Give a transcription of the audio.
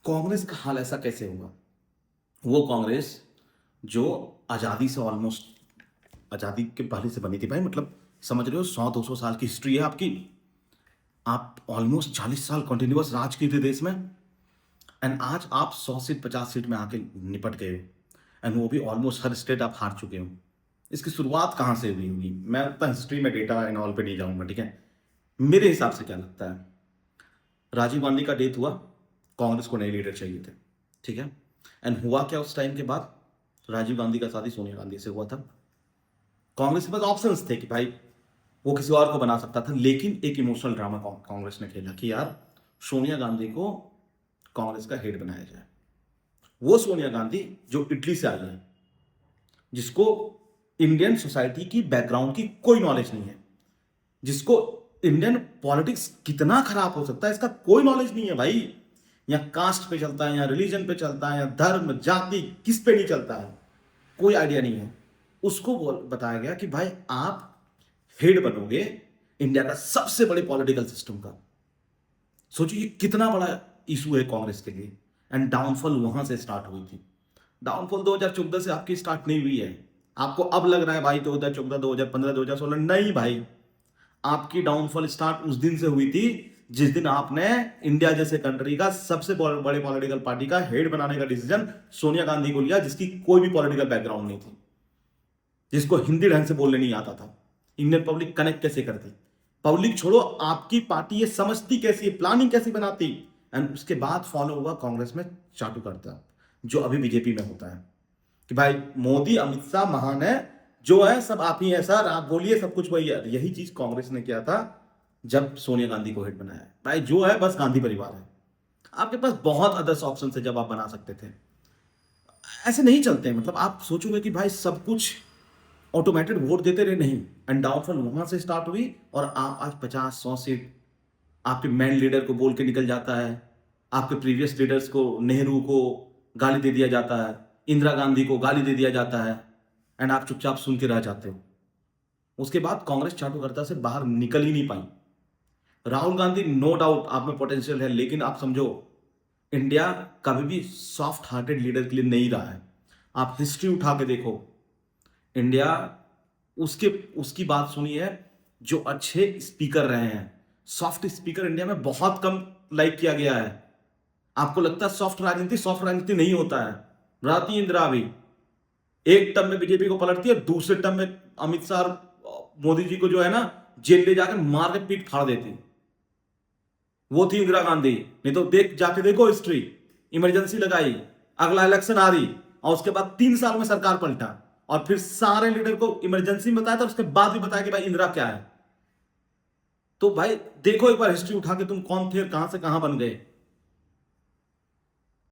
कांग्रेस का हाल ऐसा कैसे हुआ? वो कांग्रेस जो आज़ादी से ऑलमोस्ट आज़ादी के पहले से बनी थी भाई, मतलब समझ रहे हो, 100-200 साल की हिस्ट्री है आपकी। आप ऑलमोस्ट 40 साल कंटिन्यूअस राज किए थे देश में, एंड आज आप 100 सीट 50 सीट में आके निपट गए हो, एंड वो भी ऑलमोस्ट हर स्टेट आप हार चुके हो। इसकी शुरुआत कहाँ से हुई होगी? मैं उतना हिस्ट्री में डेटा एंड ऑल पे नहीं जाऊंगा, ठीक है। मेरे हिसाब से क्या लगता है, राजीव गांधी का डेथ हुआ, कांग्रेस को नए लीडर चाहिए थे, ठीक है। एंड हुआ क्या उस टाइम के बाद? राजीव गांधी का शादी सोनिया गांधी से हुआ था। कांग्रेस के पास ऑप्शंस थे कि भाई वो किसी और को बना सकता था, लेकिन एक इमोशनल ड्रामा कांग्रेस ने खेला कि यार सोनिया गांधी को कांग्रेस का हेड बनाया जाए। वो सोनिया गांधी जो इटली से आई है, जिसको इंडियन सोसाइटी की बैकग्राउंड की कोई नॉलेज नहीं है, जिसको इंडियन पॉलिटिक्स कितना खराब हो सकता है इसका कोई नॉलेज नहीं है भाई। यहाँ कास्ट पे चलता है, यहाँ रिलीजन पे चलता है, यहाँ धर्म जाति किस पे नहीं चलता है, कोई आइडिया नहीं है। उसको बताया गया कि भाई आप हेड बनोगे इंडिया का सबसे बड़े पॉलिटिकल सिस्टम का। सोचिए ये कितना बड़ा इशू है कांग्रेस के लिए। एंड डाउनफॉल वहां से स्टार्ट हुई थी। डाउनफॉल 2014 से आपकी स्टार्ट नहीं हुई है। आपको अब लग रहा है भाई 2014 2015 2016, नहीं भाई, आपकी डाउनफॉल स्टार्ट उस दिन से हुई थी जिस दिन आपने इंडिया जैसे कंट्री का सबसे बड़े पॉलिटिकल पार्टी का हेड बनाने का डिसीजन सोनिया गांधी को लिया, जिसकी कोई भी पॉलिटिकल बैकग्राउंड नहीं थी, जिसको हिंदी ढंग से बोलने नहीं आता था। इंडियन पब्लिक कनेक्ट कैसे करती? पब्लिक छोड़ो, आपकी पार्टी ये समझती कैसी है, प्लानिंग कैसी बनाती। एंड उसके बाद फॉलो हुआ कांग्रेस में चाटू करता, जो अभी बीजेपी में होता है कि भाई मोदी अमित शाह महान है, जो है सब आप ही है सर, आप बोलिए सब कुछ वही है। यही चीज कांग्रेस ने किया था जब सोनिया गांधी को हेड बनाया। भाई जो है बस गांधी परिवार है, आपके पास बहुत अदर्स ऑप्शन थे जब आप बना सकते थे। ऐसे नहीं चलते हैं, मतलब आप सोचोगे कि भाई सब कुछ ऑटोमेटेड वोट देते रहे, नहीं। एंड डाउनफॉल वहां से स्टार्ट हुई और आप आज 50-100 सीट आपके मेन लीडर को बोल के निकल जाता है, आपके प्रीवियस लीडर्स को, नेहरू को गाली दे दिया जाता है, इंदिरा गांधी को गाली दे दिया जाता है, एंड आप चुपचाप सुन के रह जाते हो। उसके बाद कांग्रेस चाटुकर्ता से बाहर निकल ही नहीं पाई। राहुल गांधी नो डाउट आप में पोटेंशियल है, लेकिन आप समझो इंडिया कभी भी सॉफ्ट हार्टेड लीडर के लिए नहीं रहा है। आप हिस्ट्री उठा के देखो, इंडिया उसके उसकी बात सुनी है जो अच्छे स्पीकर रहे हैं। सॉफ्ट स्पीकर इंडिया में बहुत कम लाइक किया गया है। आपको लगता है सॉफ्ट राजनीति नहीं होता है। राती इंदिरा भी एक टर्म में बीजेपी को पलटती है, दूसरे टर्म में अमित शाह मोदी जी को जो है ना जेल ले जाकर मार के पीठ फाड़ देती। वो थी इंदिरा गांधी। नहीं तो जाके देखो हिस्ट्री, इमरजेंसी लगाई, अगला इलेक्शन आ रही, और उसके बाद 3 साल में सरकार पलटा, और फिर सारे लीडर को इमरजेंसी में बताया था, उसके बाद भी बताया कि भाई इंदिरा क्या है। तो भाई देखो एक बार हिस्ट्री उठा के तुम कौन थे और कहां से कहां बन गए।